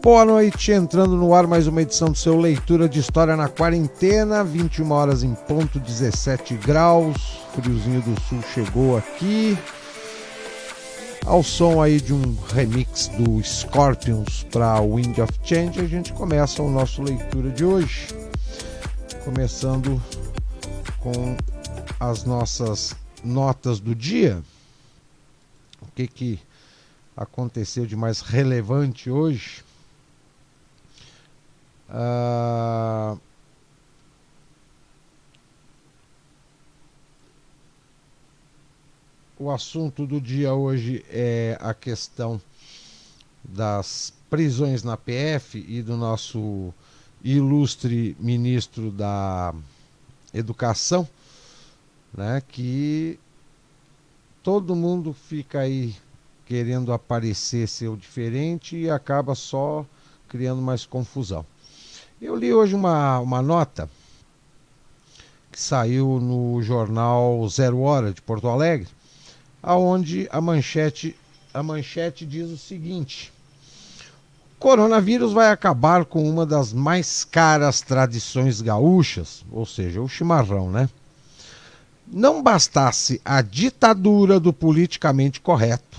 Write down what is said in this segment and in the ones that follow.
Boa noite, entrando no ar mais uma edição do seu Leitura de História na Quarentena, 21 horas em ponto, 17 graus, friozinho do sul chegou aqui, ao som aí de um remix do Scorpions para Wind of Change, a gente começa o nosso Leitura de hoje, começando com as nossas notas do dia. O que aconteceu de mais relevante hoje? O assunto do dia hoje é a questão das prisões na PF e do nosso ilustre ministro da Educação, né, que todo mundo fica aí querendo aparecer ser o diferente e acaba só criando mais confusão. Eu li hoje uma nota que saiu no jornal Zero Hora de Porto Alegre, aonde a manchete diz o seguinte: coronavírus vai acabar com uma das mais caras tradições gaúchas, ou seja, o chimarrão, né? Não bastasse a ditadura do politicamente correto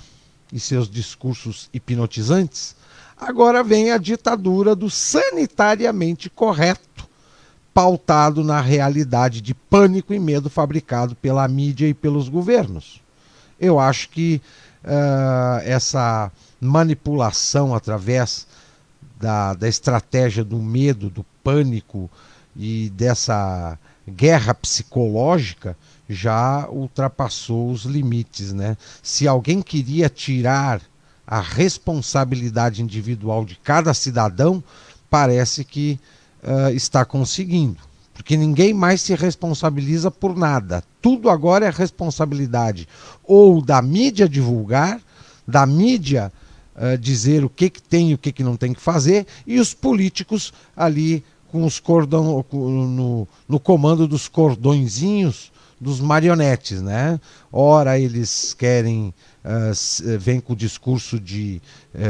e seus discursos hipnotizantes, agora vem a ditadura do sanitariamente correto, pautado na realidade de pânico e medo fabricado pela mídia e pelos governos. Eu acho que essa manipulação através da estratégia do medo, do pânico e dessa guerra psicológica já ultrapassou os limites, né? Se alguém queria tirar a responsabilidade individual de cada cidadão, parece que está conseguindo, porque ninguém mais se responsabiliza por nada. Tudo agora é responsabilidade ou da mídia divulgar, da mídia dizer o que tem e o que não tem que fazer, e os políticos ali com os cordões no comando dos cordõezinhos dos marionetes, né? Ora eles querem, vem com o discurso de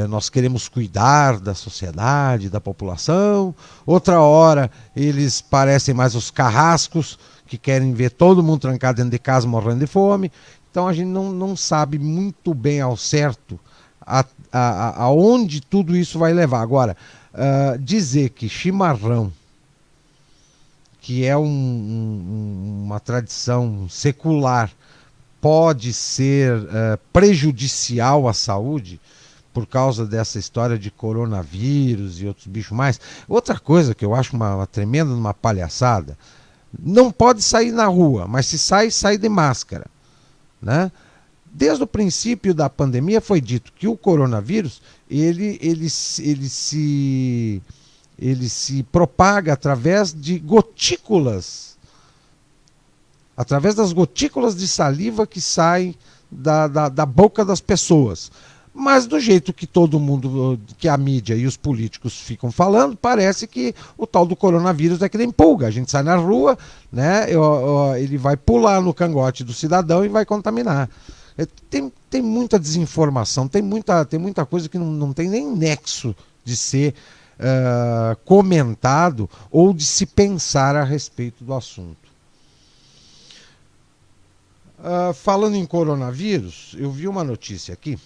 nós queremos cuidar da sociedade, da população, outra hora eles parecem mais os carrascos que querem ver todo mundo trancado dentro de casa morrendo de fome. Então a gente não sabe muito bem ao certo aonde tudo isso vai levar. Agora, dizer que chimarrão, que é uma tradição secular, pode ser prejudicial à saúde por causa dessa história de coronavírus e outros bichos mais. Outra coisa que eu acho uma tremenda uma palhaçada, não pode sair na rua, mas se sai de máscara, né? Desde o princípio da pandemia foi dito que o coronavírus ele se propaga através de gotículas, através das gotículas de saliva que saem da boca das pessoas. Mas do jeito que todo mundo, que a mídia e os políticos ficam falando, parece que o tal do coronavírus é que nem pulga. A gente sai na rua, né, ele vai pular no cangote do cidadão e vai contaminar. Tem muita desinformação, tem muita coisa que não tem nem nexo de ser comentado ou de se pensar a respeito do assunto. Falando em coronavírus, eu vi uma notícia aqui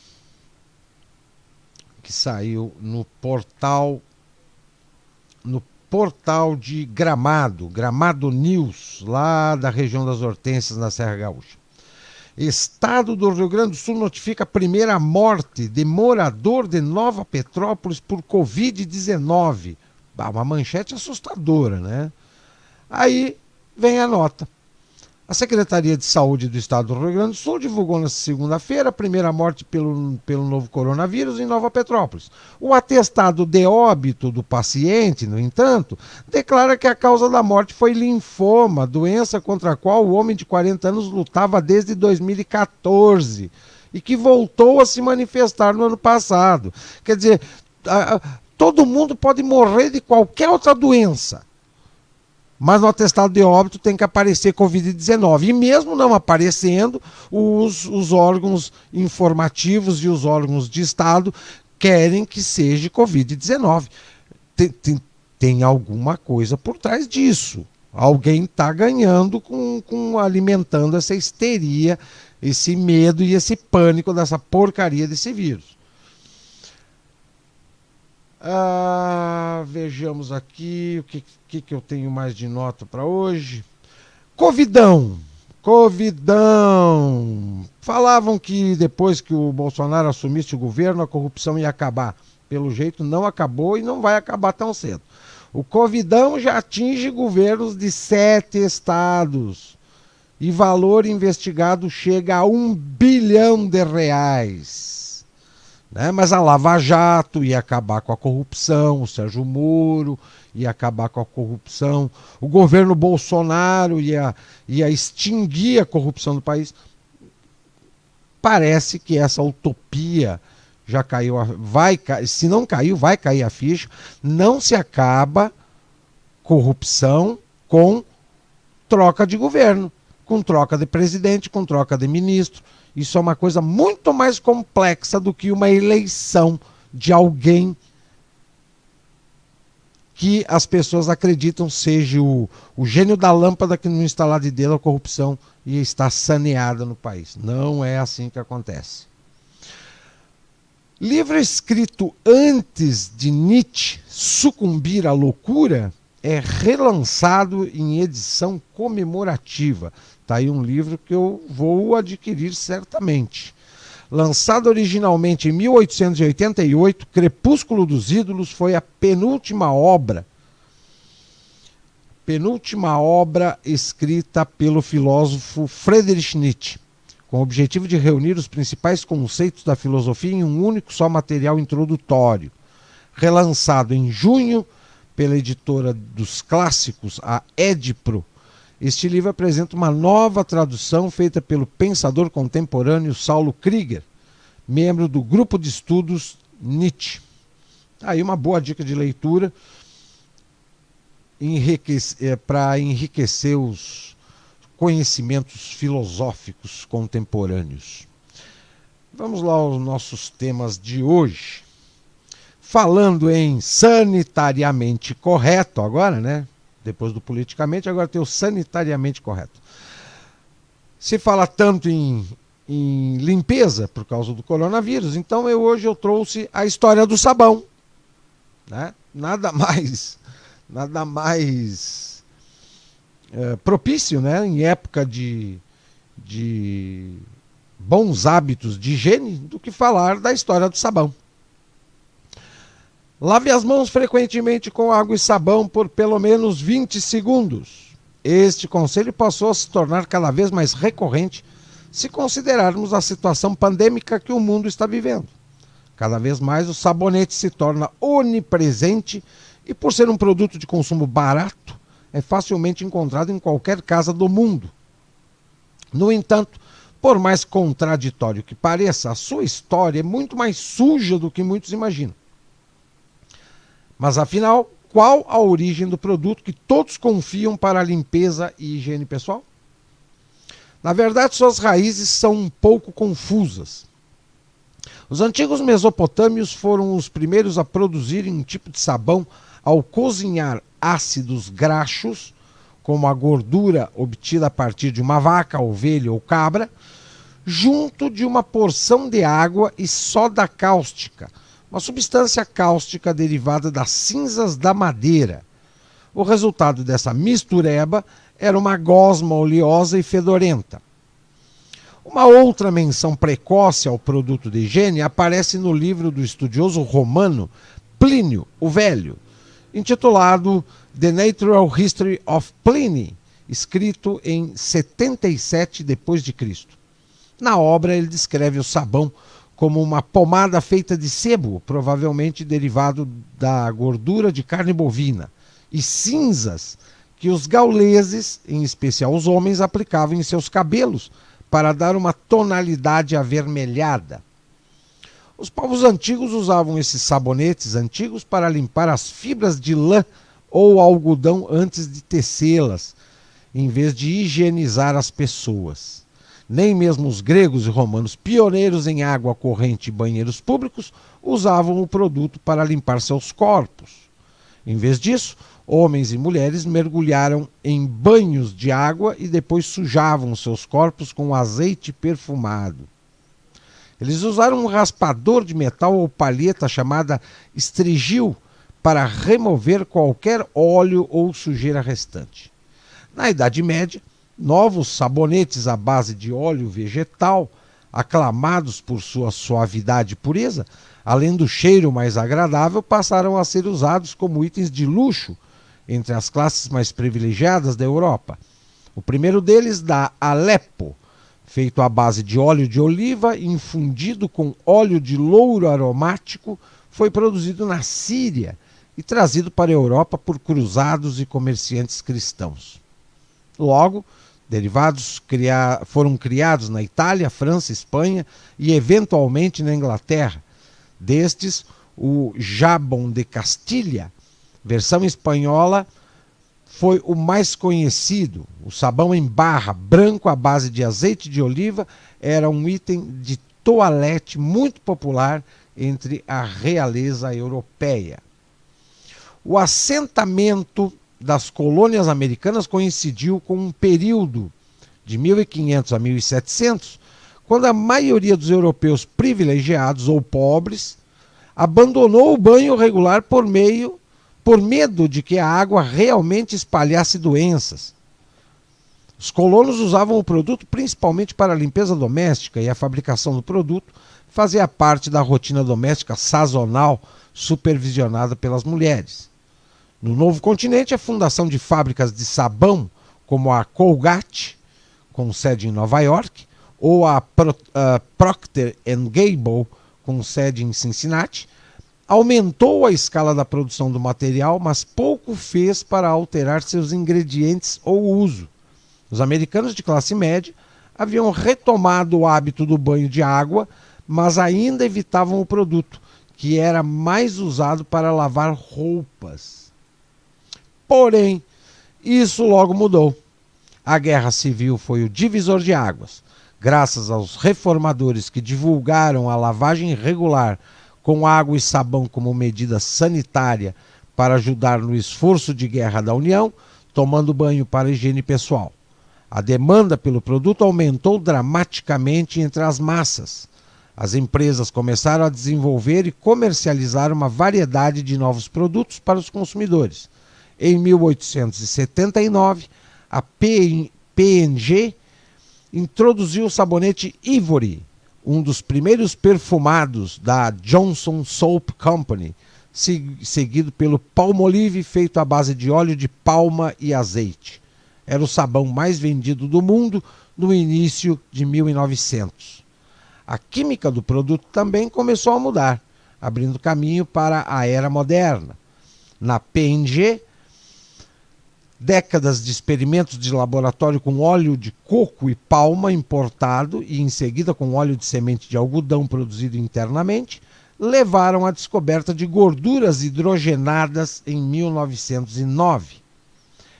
que saiu no portal de Gramado News, lá da região das Hortênsias, na Serra Gaúcha. Estado do Rio Grande do Sul notifica a primeira morte de morador de Nova Petrópolis por Covid-19. Uma manchete assustadora, né? Aí vem a nota. A Secretaria de Saúde do Estado do Rio Grande do Sul divulgou na segunda-feira a primeira morte pelo novo coronavírus em Nova Petrópolis. O atestado de óbito do paciente, no entanto, declara que a causa da morte foi linfoma, doença contra a qual o homem de 40 anos lutava desde 2014 e que voltou a se manifestar no ano passado. Quer dizer, todo mundo pode morrer de qualquer outra doença, mas no atestado de óbito tem que aparecer Covid-19. E mesmo não aparecendo, os órgãos informativos e os órgãos de Estado querem que seja Covid-19. Tem alguma coisa por trás disso. Alguém está ganhando alimentando essa histeria, esse medo e esse pânico dessa porcaria desse vírus. Vejamos aqui o que eu tenho mais de nota para hoje. Covidão. Falavam que depois que o Bolsonaro assumisse o governo, a corrupção ia acabar. Pelo jeito, não acabou e não vai acabar tão cedo. O Covidão já atinge governos de 7 estados. E valor investigado chega a R$1 bilhão. Né? Mas a Lava Jato ia acabar com a corrupção, o Sérgio Moro ia acabar com a corrupção, o governo Bolsonaro ia extinguir a corrupção do país. Parece que essa utopia já caiu, se não caiu, vai cair a ficha. Não se acaba corrupção com troca de governo, com troca de presidente, com troca de ministro. Isso é uma coisa muito mais complexa do que uma eleição de alguém que as pessoas acreditam seja o gênio da lâmpada que no instalar de dedo a corrupção e está saneada no país. Não é assim que acontece. Livro escrito antes de Nietzsche sucumbir à loucura é relançado em edição comemorativa. Está aí um livro que eu vou adquirir certamente. Lançado originalmente em 1888, Crepúsculo dos Ídolos foi a penúltima obra escrita pelo filósofo Friedrich Nietzsche, com o objetivo de reunir os principais conceitos da filosofia em um único só material introdutório. Relançado em junho pela editora dos clássicos, a Edipro, este livro apresenta uma nova tradução feita pelo pensador contemporâneo Saulo Krieger, membro do grupo de estudos Nietzsche. Aí uma boa dica de leitura para enriquecer os conhecimentos filosóficos contemporâneos. Vamos lá aos nossos temas de hoje. Falando em sanitariamente correto agora, né? Depois do politicamente, agora tem o sanitariamente correto. Se fala tanto em limpeza por causa do coronavírus, então hoje eu trouxe a história do sabão. Né? Nada mais propício, né? Em época de bons hábitos de higiene do que falar da história do sabão. Lave as mãos frequentemente com água e sabão por pelo menos 20 segundos. Este conselho passou a se tornar cada vez mais recorrente se considerarmos a situação pandêmica que o mundo está vivendo. Cada vez mais o sabonete se torna onipresente e, por ser um produto de consumo barato, é facilmente encontrado em qualquer casa do mundo. No entanto, por mais contraditório que pareça, a sua história é muito mais suja do que muitos imaginam. Mas afinal, qual a origem do produto que todos confiam para a limpeza e higiene pessoal? Na verdade, suas raízes são um pouco confusas. Os antigos mesopotâmios foram os primeiros a produzirem um tipo de sabão ao cozinhar ácidos graxos, como a gordura obtida a partir de uma vaca, ovelha ou cabra, junto de uma porção de água e soda cáustica, uma substância cáustica derivada das cinzas da madeira. O resultado dessa mistureba era uma gosma oleosa e fedorenta. Uma outra menção precoce ao produto de higiene aparece no livro do estudioso romano Plínio o Velho, intitulado The Natural History of Pliny, escrito em 77 d.C. Na obra, ele descreve o sabão como uma pomada feita de sebo, provavelmente derivado da gordura de carne bovina, e cinzas que os gauleses, em especial os homens, aplicavam em seus cabelos para dar uma tonalidade avermelhada. Os povos antigos usavam esses sabonetes antigos para limpar as fibras de lã ou algodão antes de tecê-las, em vez de higienizar as pessoas. Nem mesmo os gregos e romanos, pioneiros em água corrente e banheiros públicos, usavam o produto para limpar seus corpos. Em vez disso, homens e mulheres mergulharam em banhos de água e depois sujavam seus corpos com azeite perfumado. Eles usaram um raspador de metal ou palheta chamada estrigil para remover qualquer óleo ou sujeira restante. Na Idade Média, novos sabonetes à base de óleo vegetal, aclamados por sua suavidade e pureza, além do cheiro mais agradável, passaram a ser usados como itens de luxo entre as classes mais privilegiadas da Europa. O primeiro deles, da Aleppo, feito à base de óleo de oliva infundido com óleo de louro aromático, foi produzido na Síria e trazido para a Europa por cruzados e comerciantes cristãos. Logo, derivados foram criados na Itália, França, Espanha e eventualmente na Inglaterra. Destes, o Jabón de Castilha, versão espanhola, foi o mais conhecido. O sabão em barra, branco à base de azeite de oliva, era um item de toalete muito popular entre a realeza europeia. O assentamento das colônias americanas coincidiu com um período de 1500 a 1700, quando a maioria dos europeus privilegiados ou pobres abandonou o banho regular por medo de que a água realmente espalhasse doenças. Os colonos usavam o produto principalmente para a limpeza doméstica e a fabricação do produto fazia parte da rotina doméstica sazonal supervisionada pelas mulheres. No novo continente, a fundação de fábricas de sabão, como a Colgate, com sede em Nova York, ou a Procter & Gamble, com sede em Cincinnati, aumentou a escala da produção do material, mas pouco fez para alterar seus ingredientes ou uso. Os americanos de classe média haviam retomado o hábito do banho de água, mas ainda evitavam o produto, que era mais usado para lavar roupas. Porém, isso logo mudou. A Guerra Civil foi o divisor de águas. Graças aos reformadores que divulgaram a lavagem regular com água e sabão como medida sanitária para ajudar no esforço de guerra da União, tomando banho para higiene pessoal. A demanda pelo produto aumentou dramaticamente entre as massas. As empresas começaram a desenvolver e comercializar uma variedade de novos produtos para os consumidores. Em 1879, a P&G introduziu o sabonete Ivory, um dos primeiros perfumados da Johnson Soap Company, seguido pelo Palmolive, feito à base de óleo de palma e azeite. Era o sabão mais vendido do mundo no início de 1900. A química do produto também começou a mudar, abrindo caminho para a era moderna. Na P&G, décadas de experimentos de laboratório com óleo de coco e palma importado e em seguida com óleo de semente de algodão produzido internamente, levaram à descoberta de gorduras hidrogenadas em 1909.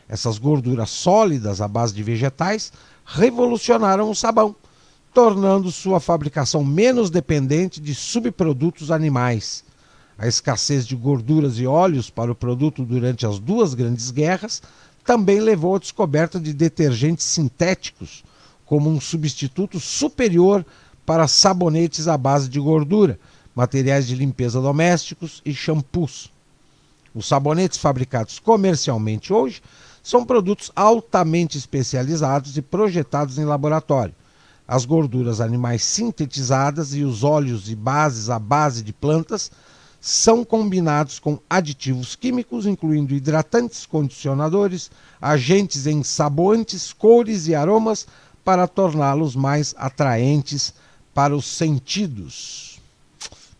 Essas gorduras sólidas à base de vegetais revolucionaram o sabão, tornando sua fabricação menos dependente de subprodutos animais. A escassez de gorduras e óleos para o produto durante as duas grandes guerras também levou à descoberta de detergentes sintéticos como um substituto superior para sabonetes à base de gordura, materiais de limpeza domésticos e shampoos. Os sabonetes fabricados comercialmente hoje são produtos altamente especializados e projetados em laboratório. As gorduras animais sintetizadas e os óleos e bases à base de plantas são combinados com aditivos químicos, incluindo hidratantes, condicionadores, agentes ensaboantes, cores e aromas, para torná-los mais atraentes para os sentidos.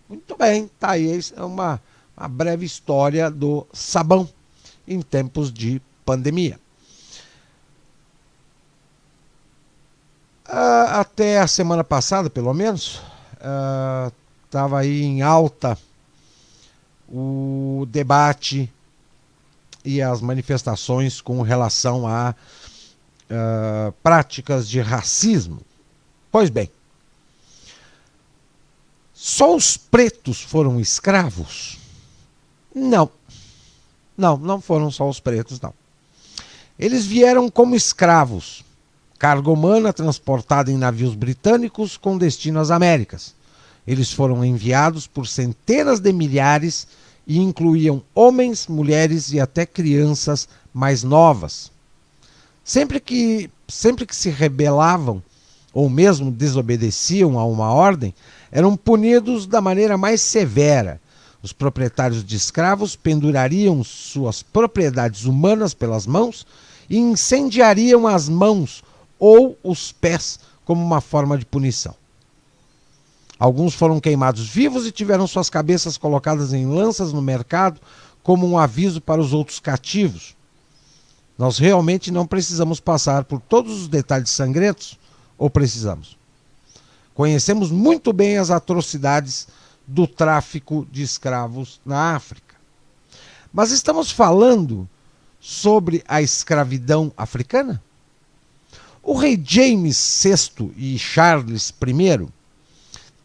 Muito bem, tá aí, é uma breve história do sabão em tempos de pandemia. Até a semana passada, pelo menos, estava aí em alta o debate e as manifestações com relação a práticas de racismo. Pois bem, só os pretos foram escravos? Não. Não foram só os pretos, não. Eles vieram como escravos, carga humana transportada em navios britânicos com destino às Américas. Eles foram enviados por centenas de milhares e incluíam homens, mulheres e até crianças mais novas. Sempre que se rebelavam ou mesmo desobedeciam a uma ordem, eram punidos da maneira mais severa. Os proprietários de escravos pendurariam suas propriedades humanas pelas mãos e incendiariam as mãos ou os pés como uma forma de punição. Alguns foram queimados vivos e tiveram suas cabeças colocadas em lanças no mercado como um aviso para os outros cativos. Nós realmente não precisamos passar por todos os detalhes sangrentos, ou precisamos? Conhecemos muito bem as atrocidades do tráfico de escravos na África. Mas estamos falando sobre a escravidão africana? O rei James VI e Charles I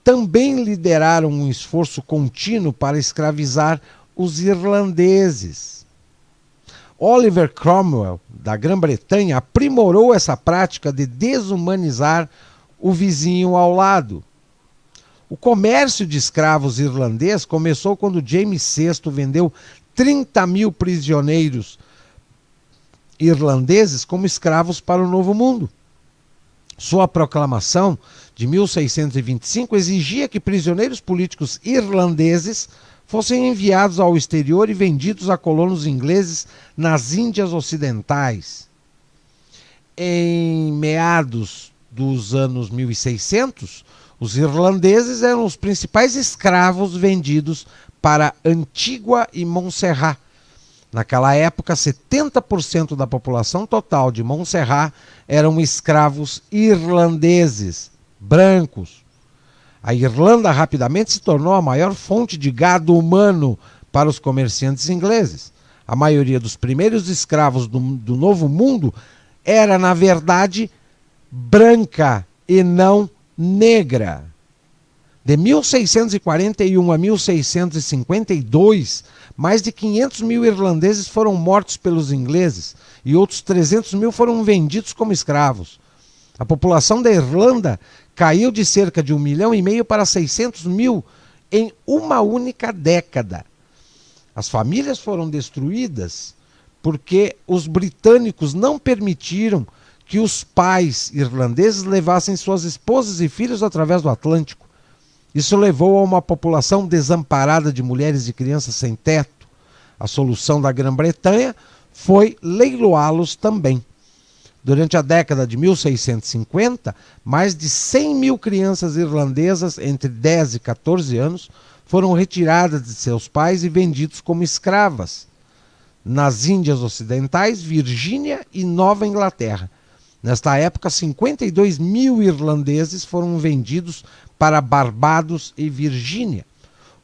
também lideraram um esforço contínuo para escravizar os irlandeses. Oliver Cromwell, da Grã-Bretanha, aprimorou essa prática de desumanizar o vizinho ao lado. O comércio de escravos irlandês começou quando James VI vendeu 30 mil prisioneiros irlandeses como escravos para o Novo Mundo. Sua proclamação de 1625 exigia que prisioneiros políticos irlandeses fossem enviados ao exterior e vendidos a colonos ingleses nas Índias Ocidentais. Em meados dos anos 1600, os irlandeses eram os principais escravos vendidos para Antigua e Montserrat. Naquela época, 70% da população total de Montserrat eram escravos irlandeses, brancos. A Irlanda rapidamente se tornou a maior fonte de gado humano para os comerciantes ingleses. A maioria dos primeiros escravos do Novo Mundo era, na verdade, branca e não negra. De 1641 a 1652, mais de 500 mil irlandeses foram mortos pelos ingleses e outros 300 mil foram vendidos como escravos. A população da Irlanda caiu de cerca de 1,5 milhão para 600 mil em uma única década. As famílias foram destruídas porque os britânicos não permitiram que os pais irlandeses levassem suas esposas e filhos através do Atlântico. Isso levou a uma população desamparada de mulheres e crianças sem teto. A solução da Grã-Bretanha foi leiloá-los também. Durante a década de 1650, mais de 100 mil crianças irlandesas entre 10 e 14 anos foram retiradas de seus pais e vendidos como escravas nas Índias Ocidentais, Virgínia e Nova Inglaterra. Nesta época, 52 mil irlandeses foram vendidos para Barbados e Virgínia.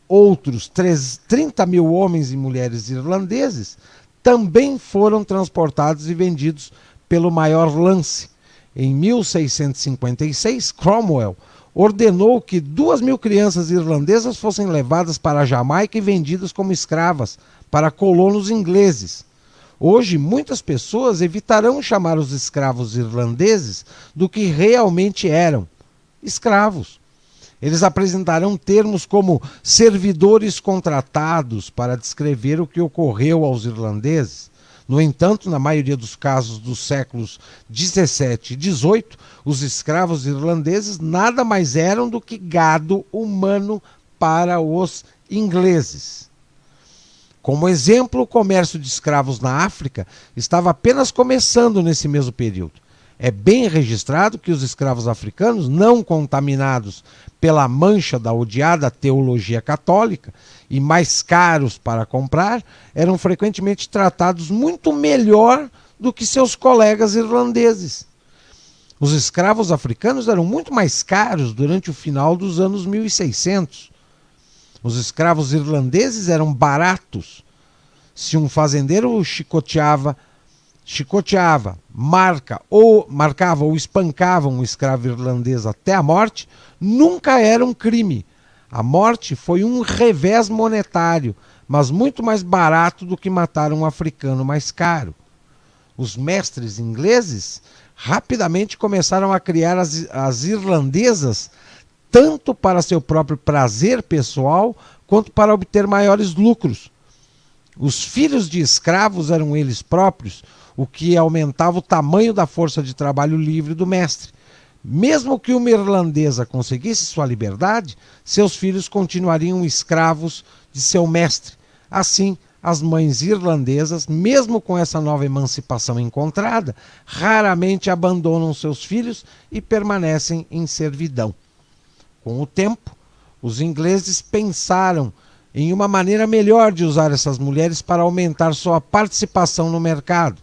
Outros 30 mil homens e mulheres irlandeses também foram transportados e vendidos pelo maior lance. Em 1656, Cromwell ordenou que 2.000 crianças irlandesas fossem levadas para a Jamaica e vendidas como escravas para colonos ingleses. Hoje, muitas pessoas evitarão chamar os escravos irlandeses do que realmente eram, escravos. Eles apresentarão termos como servidores contratados para descrever o que ocorreu aos irlandeses. No entanto, na maioria dos casos dos séculos 17 e 18, os escravos irlandeses nada mais eram do que gado humano para os ingleses. Como exemplo, o comércio de escravos na África estava apenas começando nesse mesmo período. É bem registrado que os escravos africanos, não contaminados pela mancha da odiada teologia católica e mais caros para comprar, eram frequentemente tratados muito melhor do que seus colegas irlandeses. Os escravos africanos eram muito mais caros durante o final dos anos 1600. Os escravos irlandeses eram baratos. Se um fazendeiro chicoteava marcava ou espancava um escravo irlandês até a morte, nunca era um crime. A morte foi um revés monetário, mas muito mais barato do que matar um africano mais caro. Os mestres ingleses rapidamente começaram a criar as irlandesas tanto para seu próprio prazer pessoal quanto para obter maiores lucros. Os filhos de escravos eram eles próprios, o que aumentava o tamanho da força de trabalho livre do mestre. Mesmo que uma irlandesa conseguisse sua liberdade, seus filhos continuariam escravos de seu mestre. Assim, as mães irlandesas, mesmo com essa nova emancipação encontrada, raramente abandonam seus filhos e permanecem em servidão. Com o tempo, os ingleses pensaram em uma maneira melhor de usar essas mulheres para aumentar sua participação no mercado.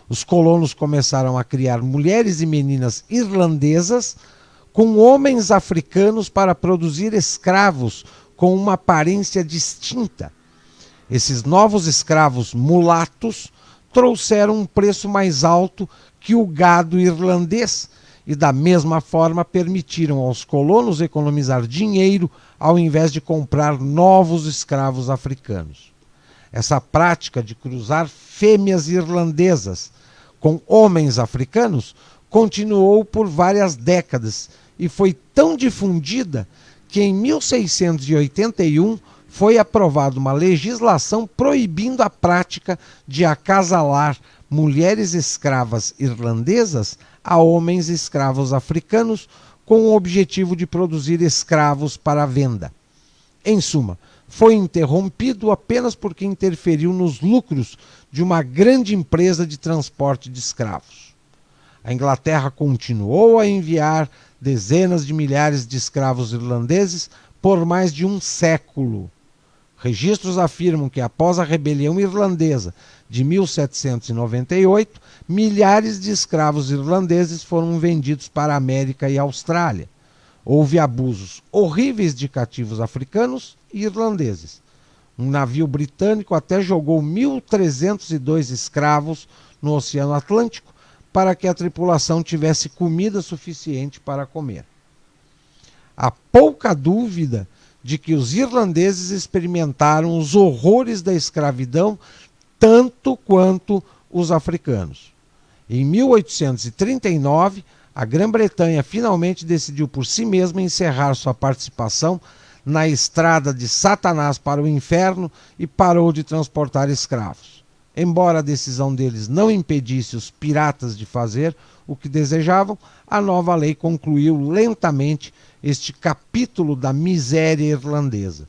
Os colonos começaram a criar mulheres e meninas irlandesas com homens africanos para produzir escravos com uma aparência distinta. Esses novos escravos mulatos trouxeram um preço mais alto que o gado irlandês e, da mesma forma, permitiram aos colonos economizar dinheiro ao invés de comprar novos escravos africanos. Essa prática de cruzar fêmeas irlandesas com homens africanos continuou por várias décadas e foi tão difundida que em 1681 foi aprovada uma legislação proibindo a prática de acasalar mulheres escravas irlandesas a homens escravos africanos com o objetivo de produzir escravos para a venda. Em suma, foi interrompido apenas porque interferiu nos lucros de uma grande empresa de transporte de escravos. A Inglaterra continuou a enviar dezenas de milhares de escravos irlandeses por mais de um século. Registros afirmam que após a rebelião irlandesa de 1798, milhares de escravos irlandeses foram vendidos para a América e a Austrália. Houve abusos horríveis de cativos africanos e irlandeses. Um navio britânico até jogou 1.302 escravos no Oceano Atlântico para que a tripulação tivesse comida suficiente para comer. Há pouca dúvida de que os irlandeses experimentaram os horrores da escravidão tanto quanto os africanos. Em 1839, a Grã-Bretanha finalmente decidiu por si mesma encerrar sua participação na estrada de Satanás para o inferno e parou de transportar escravos. Embora a decisão deles não impedisse os piratas de fazer o que desejavam, a nova lei concluiu lentamente este capítulo da miséria irlandesa.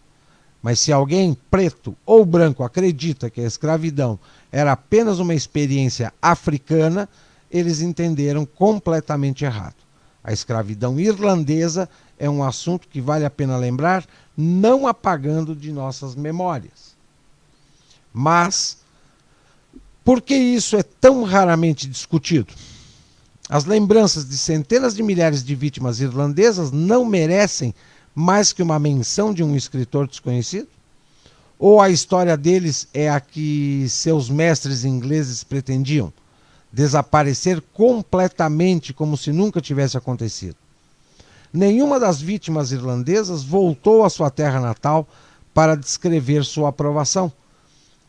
Mas se alguém preto ou branco acredita que a escravidão era apenas uma experiência africana, eles entenderam completamente errado. A escravidão irlandesa é um assunto que vale a pena lembrar, não apagando de nossas memórias. Mas, por que isso é tão raramente discutido? As lembranças de centenas de milhares de vítimas irlandesas não merecem mais que uma menção de um escritor desconhecido? Ou a história deles é a que seus mestres ingleses pretendiam? Desaparecer completamente como se nunca tivesse acontecido. Nenhuma das vítimas irlandesas voltou à sua terra natal para descrever sua aprovação.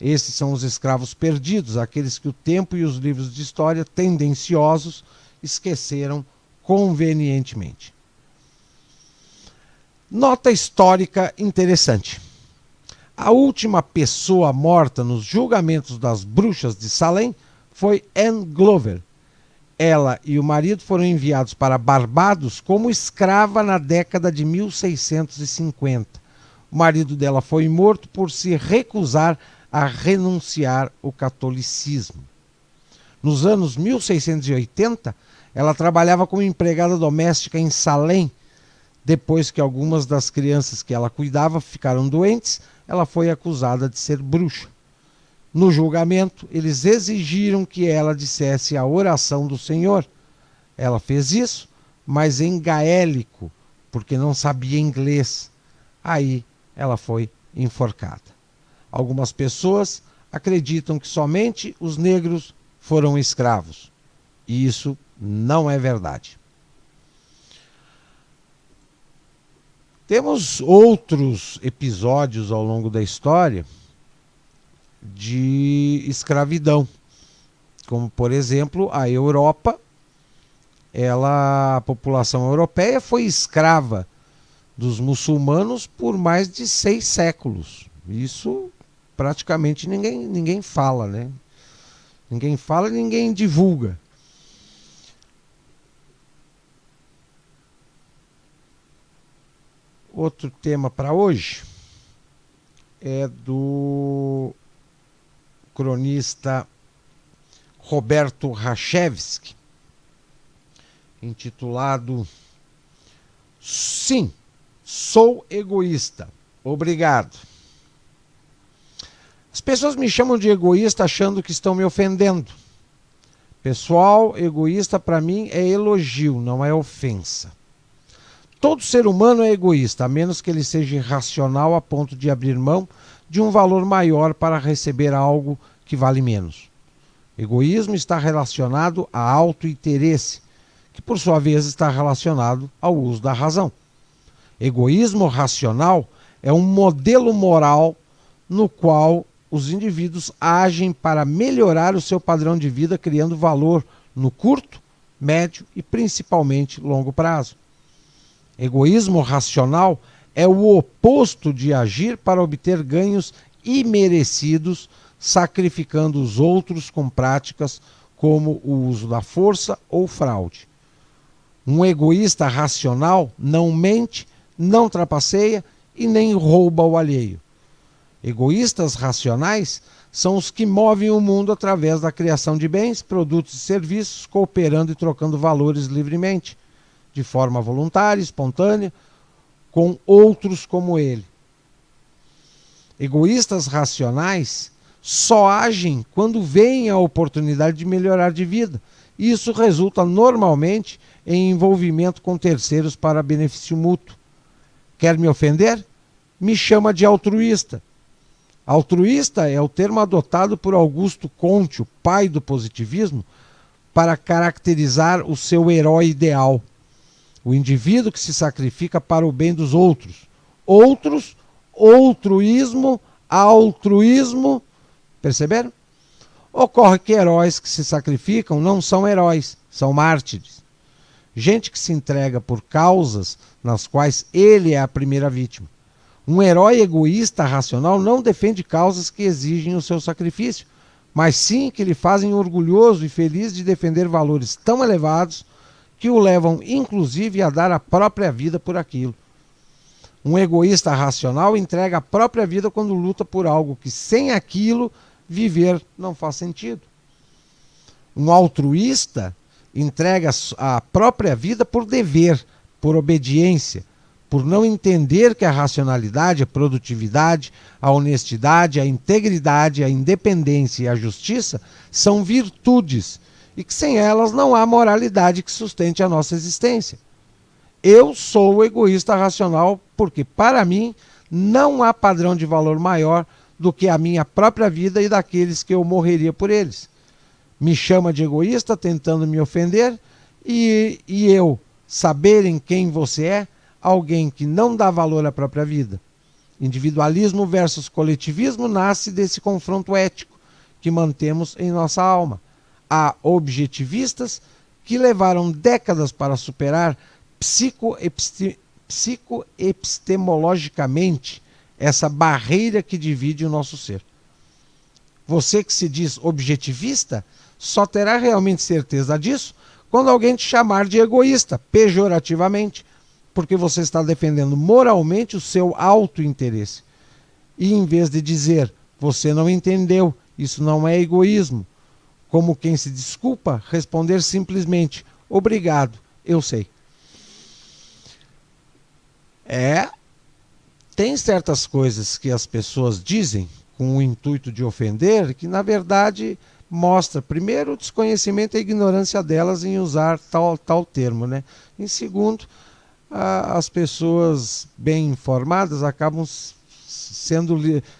Esses são os escravos perdidos, aqueles que o tempo e os livros de história tendenciosos esqueceram convenientemente. Nota histórica interessante. A última pessoa morta nos julgamentos das bruxas de Salem foi Anne Glover. Ela e o marido foram enviados para Barbados como escrava na década de 1650. O marido dela foi morto por se recusar a renunciar ao catolicismo. Nos anos 1680, ela trabalhava como empregada doméstica em Salem. Depois que algumas das crianças que ela cuidava ficaram doentes, ela foi acusada de ser bruxa. No julgamento, eles exigiram que ela dissesse a oração do Senhor. Ela fez isso, mas em gaélico, porque não sabia inglês. Aí ela foi enforcada. Algumas pessoas acreditam que somente os negros foram escravos. E isso não é verdade. Temos outros episódios ao longo da história de escravidão, como por exemplo a Europa. A população europeia foi escrava dos muçulmanos por mais de 6 séculos. Isso praticamente ninguém fala, né? Ninguém fala e ninguém divulga. Outro tema para hoje é do cronista Roberto Rachevsky, intitulado Sim, sou egoísta. Obrigado. As pessoas me chamam de egoísta achando que estão me ofendendo. Pessoal, egoísta para mim é elogio, não é ofensa. Todo ser humano é egoísta, a menos que ele seja irracional a ponto de abrir mão de um valor maior para receber algo que vale menos. Egoísmo está relacionado a autointeresse, que por sua vez está relacionado ao uso da razão. Egoísmo racional é um modelo moral no qual os indivíduos agem para melhorar o seu padrão de vida, criando valor no curto, médio e principalmente longo prazo. Egoísmo racional é o oposto de agir para obter ganhos imerecidos, sacrificando os outros com práticas como o uso da força ou fraude. Um egoísta racional não mente, não trapaceia e nem rouba o alheio. Egoístas racionais são os que movem o mundo através da criação de bens, produtos e serviços, cooperando e trocando valores livremente, de forma voluntária, espontânea, com outros como ele. Egoístas racionais só agem quando veem a oportunidade de melhorar de vida. Isso resulta normalmente em envolvimento com terceiros para benefício mútuo. Quer me ofender? Me chama de altruísta. Altruísta é o termo adotado por Augusto Comte, o pai do positivismo, para caracterizar o seu herói ideal. O indivíduo que se sacrifica para o bem dos outros. Outros, altruísmo, altruísmo. Perceberam? Ocorre que heróis que se sacrificam não são heróis, são mártires. Gente que se entrega por causas nas quais ele é a primeira vítima. Um herói egoísta racional não defende causas que exigem o seu sacrifício, mas sim que lhe fazem orgulhoso e feliz de defender valores tão elevados que o levam inclusive a dar a própria vida por aquilo. Um egoísta racional entrega a própria vida quando luta por algo que sem aquilo viver não faz sentido. Um altruísta entrega a própria vida por dever, por obediência, por não entender que a racionalidade, a produtividade, a honestidade, a integridade, a independência e a justiça são virtudes e que sem elas não há moralidade que sustente a nossa existência. Eu sou egoísta racional porque, para mim, não há padrão de valor maior do que a minha própria vida e daqueles que eu morreria por eles. Me chama de egoísta tentando me ofender e eu saberem quem você é, alguém que não dá valor à própria vida. Individualismo versus coletivismo nasce desse confronto ético que mantemos em nossa alma. Há objetivistas que levaram décadas para superar psicoepistemologicamente essa barreira que divide o nosso ser. Você que se diz objetivista só terá realmente certeza disso quando alguém te chamar de egoísta, pejorativamente, porque você está defendendo moralmente o seu autointeresse. E em vez de dizer, você não entendeu, isso não é egoísmo, como quem se desculpa, responder simplesmente, obrigado, eu sei. Tem certas coisas que as pessoas dizem com o intuito de ofender, que na verdade mostra, primeiro, o desconhecimento e a ignorância delas em usar tal termo, né? Em segundo, as pessoas bem informadas acabam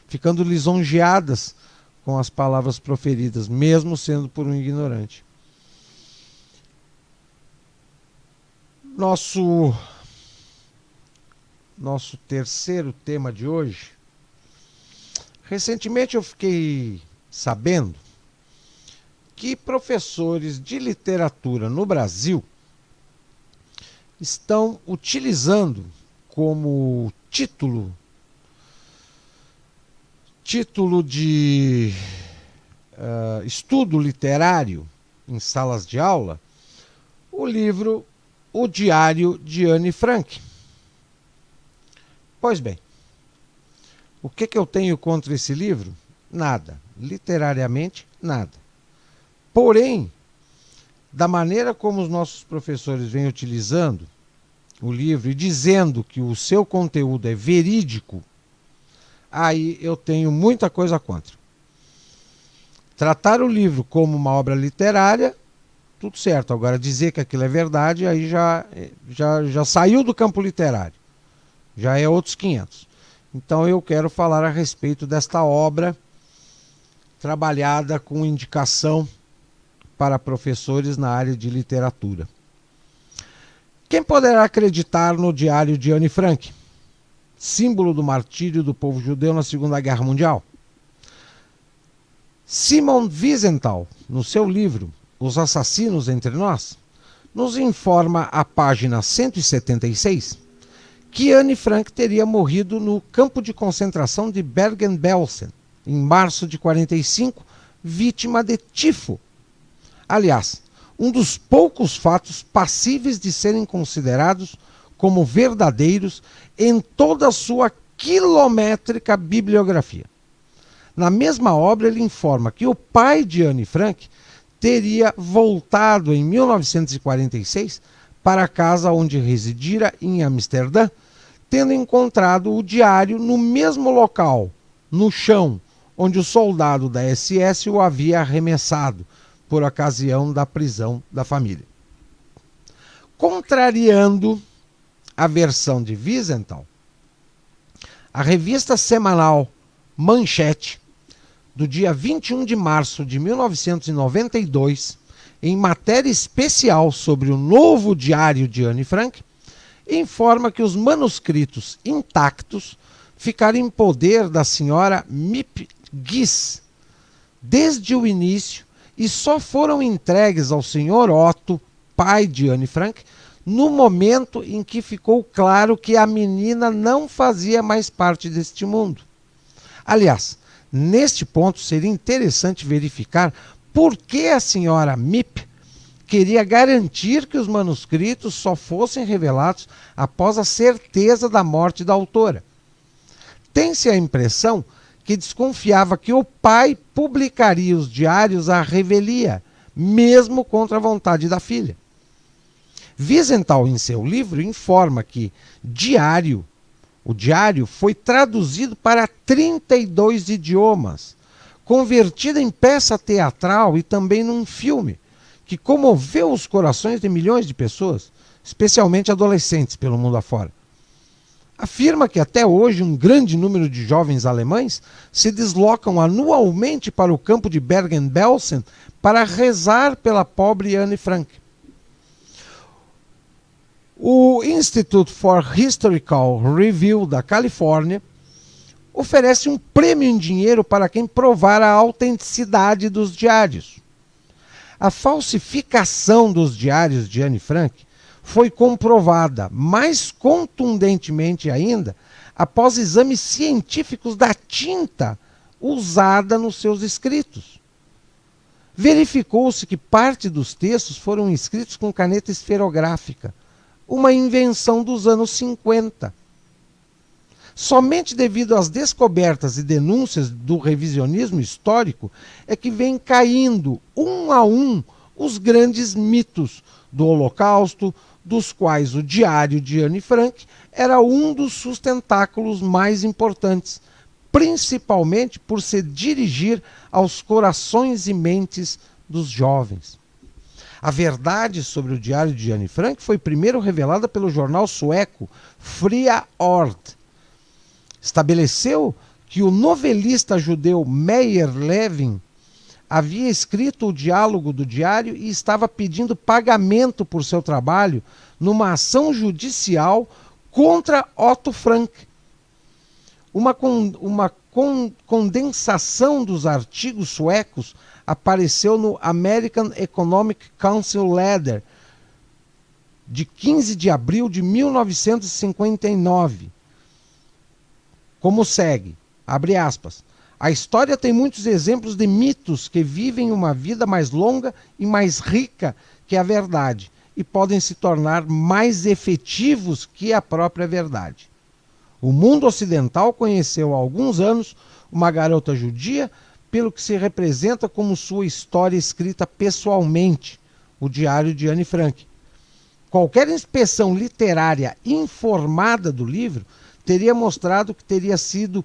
ficando lisonjeadas com as palavras proferidas, mesmo sendo por um ignorante. Nosso terceiro tema de hoje. Recentemente eu fiquei sabendo que professores de literatura no Brasil estão utilizando como título de estudo literário em salas de aula o livro O Diário de Anne Frank. Pois bem, o que eu tenho contra esse livro? Nada. Literariamente, nada. Porém, da maneira como os nossos professores vêm utilizando o livro e dizendo que o seu conteúdo é verídico, aí eu tenho muita coisa contra. Tratar o livro como uma obra literária, tudo certo. Agora, dizer que aquilo é verdade, aí já saiu do campo literário. Já é outros 500. Então eu quero falar a respeito desta obra trabalhada com indicação para professores na área de literatura. Quem poderá acreditar no Diário de Anne Frank, símbolo do martírio do povo judeu na Segunda Guerra Mundial? Simon Wiesenthal, no seu livro Os Assassinos Entre Nós, nos informa à página 176 que Anne Frank teria morrido no campo de concentração de Bergen-Belsen, em março de 1945, vítima de tifo. Aliás, um dos poucos fatos passíveis de serem considerados como verdadeiros em toda a sua quilométrica bibliografia. Na mesma obra, ele informa que o pai de Anne Frank teria voltado em 1946 para a casa onde residira em Amsterdã, tendo encontrado o diário no mesmo local, no chão, onde o soldado da SS o havia arremessado, por ocasião da prisão da família. Contrariando a versão de Wiesenthal, a revista semanal Manchete, do dia 21 de março de 1992, em matéria especial sobre o novo diário de Anne Frank, informa que os manuscritos intactos ficaram em poder da senhora Mip Gies desde o início e só foram entregues ao senhor Otto, pai de Anne Frank, no momento em que ficou claro que a menina não fazia mais parte deste mundo. Aliás, neste ponto seria interessante verificar por que a senhora Mip queria garantir que os manuscritos só fossem revelados após a certeza da morte da autora. Tem-se a impressão que desconfiava que o pai publicaria os diários à revelia, mesmo contra a vontade da filha. Wiesenthal, em seu livro, informa que o diário foi traduzido para 32 idiomas, convertido em peça teatral e também num filme, que comoveu os corações de milhões de pessoas, especialmente adolescentes pelo mundo afora. Afirma que até hoje um grande número de jovens alemães se deslocam anualmente para o campo de Bergen-Belsen para rezar pela pobre Anne Frank. O Institute for Historical Review da Califórnia oferece um prêmio em dinheiro para quem provar a autenticidade dos diários. A falsificação dos diários de Anne Frank foi comprovada mais contundentemente ainda após exames científicos da tinta usada nos seus escritos. Verificou-se que parte dos textos foram escritos com caneta esferográfica, uma invenção dos anos 50. Somente devido às descobertas e denúncias do revisionismo histórico é que vem caindo, um a um, os grandes mitos do Holocausto, dos quais o Diário de Anne Frank era um dos sustentáculos mais importantes, principalmente por se dirigir aos corações e mentes dos jovens. A verdade sobre o Diário de Anne Frank foi primeiro revelada pelo jornal sueco Fria Ord. Estabeleceu que o novelista judeu Meyer Levin havia escrito o diálogo do diário e estava pedindo pagamento por seu trabalho numa ação judicial contra Otto Frank. Uma condensação dos artigos suecos apareceu no American Economic Council Letter, de 15 de abril de 1959, como segue, abre aspas, a história tem muitos exemplos de mitos que vivem uma vida mais longa e mais rica que a verdade e podem se tornar mais efetivos que a própria verdade. O mundo ocidental conheceu há alguns anos uma garota judia pelo que se representa como sua história escrita pessoalmente, o Diário de Anne Frank. Qualquer inspeção literária informada do livro teria mostrado que teria sido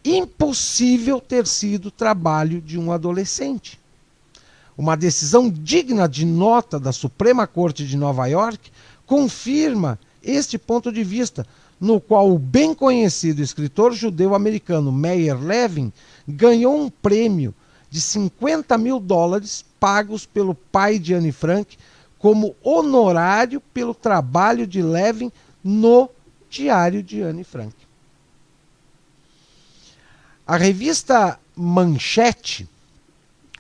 impossível ter sido trabalho de um adolescente. Uma decisão digna de nota da Suprema Corte de Nova York confirma este ponto de vista, no qual o bem conhecido escritor judeu-americano Meyer Levin ganhou um prêmio de $50 mil pagos pelo pai de Anne Frank como honorário pelo trabalho de Levin no Diário de Anne Frank. A revista Manchete,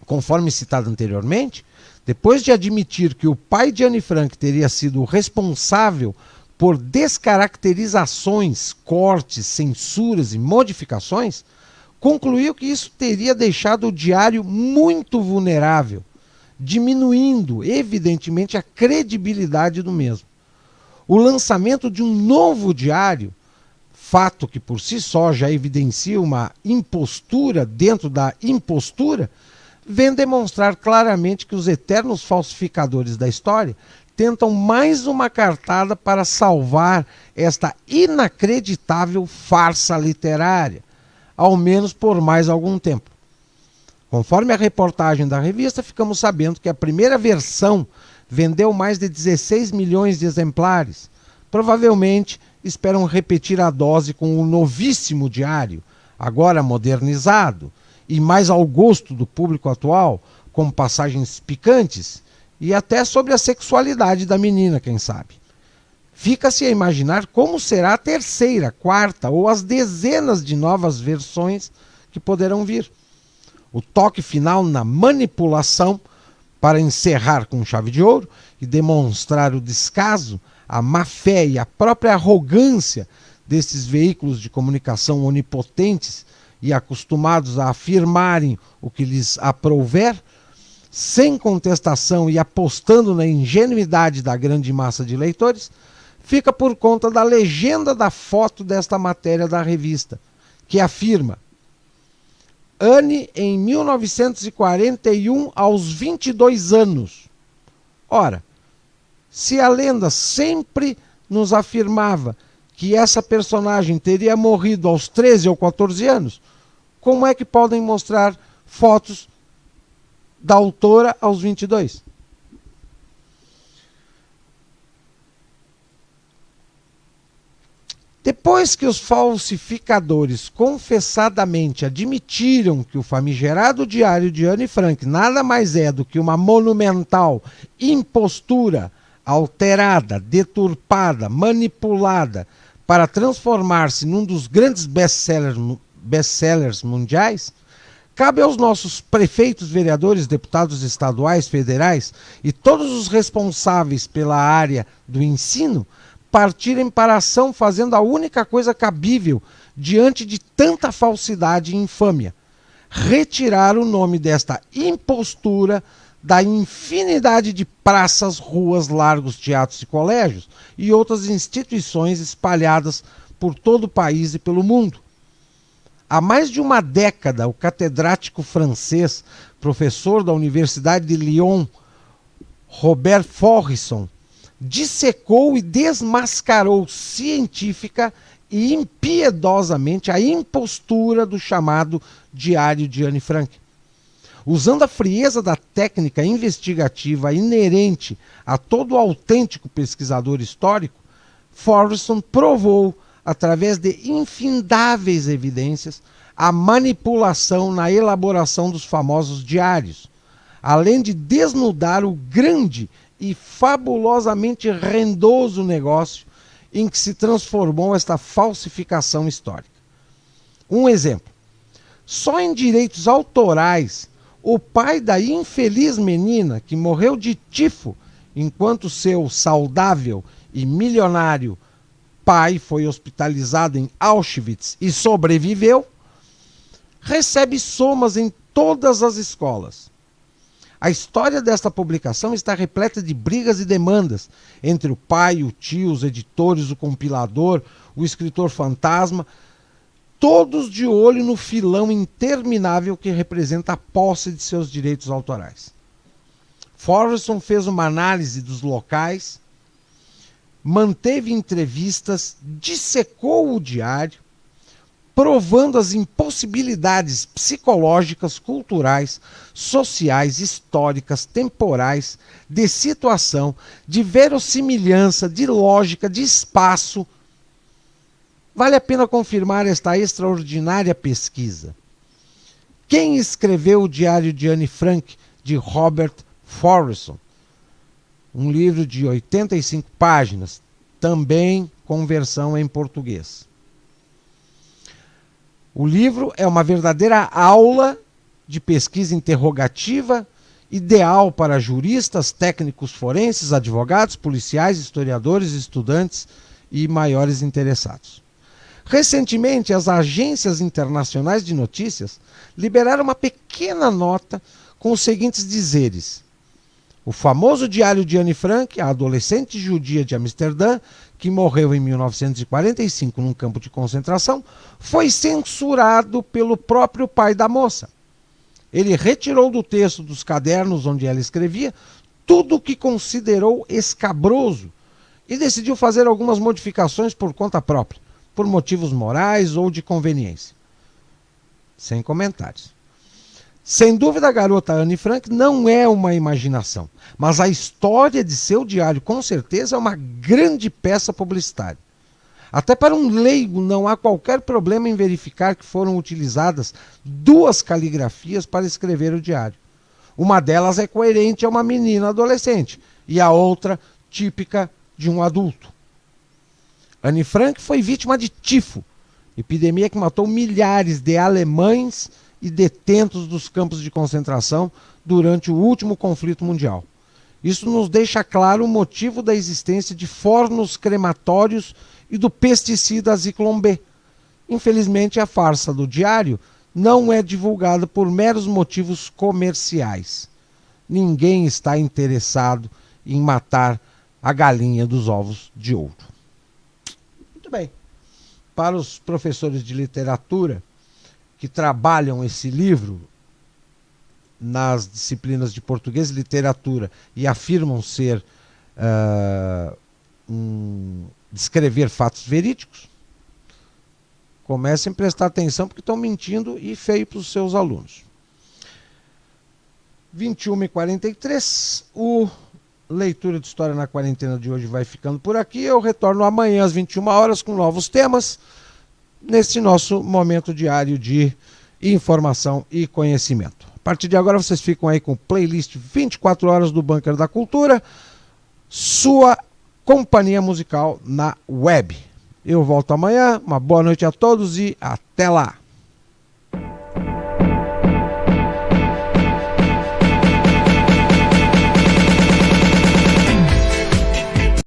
conforme citado anteriormente, depois de admitir que o pai de Anne Frank teria sido responsável por descaracterizações, cortes, censuras e modificações, concluiu que isso teria deixado o diário muito vulnerável, diminuindo, evidentemente, a credibilidade do mesmo. O lançamento de um novo diário, fato que por si só já evidencia uma impostura dentro da impostura, vem demonstrar claramente que os eternos falsificadores da história tentam mais uma cartada para salvar esta inacreditável farsa literária, ao menos por mais algum tempo. Conforme a reportagem da revista, ficamos sabendo que a primeira versão vendeu mais de 16 milhões de exemplares. Provavelmente esperam repetir a dose com o novíssimo diário, agora modernizado e mais ao gosto do público atual, com passagens picantes e até sobre a sexualidade da menina, quem sabe. Fica-se a imaginar como será a terceira, quarta ou as dezenas de novas versões que poderão vir. O toque final na manipulação, para encerrar com chave de ouro e demonstrar o descaso, a má-fé e a própria arrogância desses veículos de comunicação onipotentes e acostumados a afirmarem o que lhes aprouver, sem contestação e apostando na ingenuidade da grande massa de leitores, fica por conta da legenda da foto desta matéria da revista, que afirma: Anne em 1941 aos 22 anos. Ora, se a lenda sempre nos afirmava que essa personagem teria morrido aos 13 ou 14 anos, como é que podem mostrar fotos da autora aos 22? Depois que os falsificadores confessadamente admitiram que o famigerado Diário de Anne Frank nada mais é do que uma monumental impostura alterada, deturpada, manipulada para transformar-se num dos grandes best-sellers mundiais, cabe aos nossos prefeitos, vereadores, deputados estaduais, federais e todos os responsáveis pela área do ensino partirem para a ação fazendo a única coisa cabível diante de tanta falsidade e infâmia: retirar o nome desta impostura da infinidade de praças, ruas, largos, teatros e colégios e outras instituições espalhadas por todo o país e pelo mundo. Há mais de uma década, o catedrático francês, professor da Universidade de Lyon, Robert Faurisson, dissecou e desmascarou científica e impiedosamente a impostura do chamado Diário de Anne Frank. Usando a frieza da técnica investigativa inerente a todo autêntico pesquisador histórico, Faurisson provou, através de infindáveis evidências, a manipulação na elaboração dos famosos diários, além de desnudar o grande e fabulosamente rendoso negócio em que se transformou esta falsificação histórica. Um exemplo. Só em direitos autorais, o pai da infeliz menina que morreu de tifo enquanto seu saudável e milionário pai foi hospitalizado em Auschwitz e sobreviveu, recebe somas em todas as escolas. A história desta publicação está repleta de brigas e demandas entre o pai, o tio, os editores, o compilador, o escritor fantasma, todos de olho no filão interminável que representa a posse de seus direitos autorais. Forreston fez uma análise dos locais, manteve entrevistas, dissecou o diário, provando as impossibilidades psicológicas, culturais, sociais, históricas, temporais, de situação, de verossimilhança, de lógica, de espaço. Vale a pena confirmar esta extraordinária pesquisa. Quem escreveu o Diário de Anne Frank, de Robert Forreston? Um livro de 85 páginas, também com versão em português. O livro é uma verdadeira aula de pesquisa interrogativa, ideal para juristas, técnicos forenses, advogados, policiais, historiadores, estudantes e maiores interessados. Recentemente, as agências internacionais de notícias liberaram uma pequena nota com os seguintes dizeres: o famoso diário de Anne Frank, a adolescente judia de Amsterdã, que morreu em 1945 num campo de concentração, foi censurado pelo próprio pai da moça. Ele retirou do texto dos cadernos onde ela escrevia tudo o que considerou escabroso e decidiu fazer algumas modificações por conta própria, por motivos morais ou de conveniência. Sem comentários. Sem dúvida, a garota Anne Frank não é uma imaginação, mas a história de seu diário, com certeza, é uma grande peça publicitária. Até para um leigo não há qualquer problema em verificar que foram utilizadas 2 caligrafias para escrever o diário. Uma delas é coerente a uma menina adolescente e a outra típica de um adulto. Anne Frank foi vítima de tifo, epidemia que matou milhares de alemães e detentos dos campos de concentração durante o último conflito mundial. Isso nos deixa claro o motivo da existência de fornos crematórios e do pesticida Zyklon B. Infelizmente, a farsa do diário não é divulgada por meros motivos comerciais. Ninguém está interessado em matar a galinha dos ovos de ouro. Muito bem. Para os professores de literatura que trabalham esse livro nas disciplinas de português e literatura e afirmam ser descrever fatos verídicos, comecem a prestar atenção porque estão mentindo e feio para os seus alunos. 21h43, o Leitura de História na Quarentena de hoje vai ficando por aqui. Eu retorno amanhã às 21 horas com novos temas, nesse nosso momento diário de informação e conhecimento. A partir de agora vocês ficam aí com playlist 24 horas do Bunker da Cultura, sua companhia musical na web. Eu volto amanhã, uma boa noite a todos e até lá!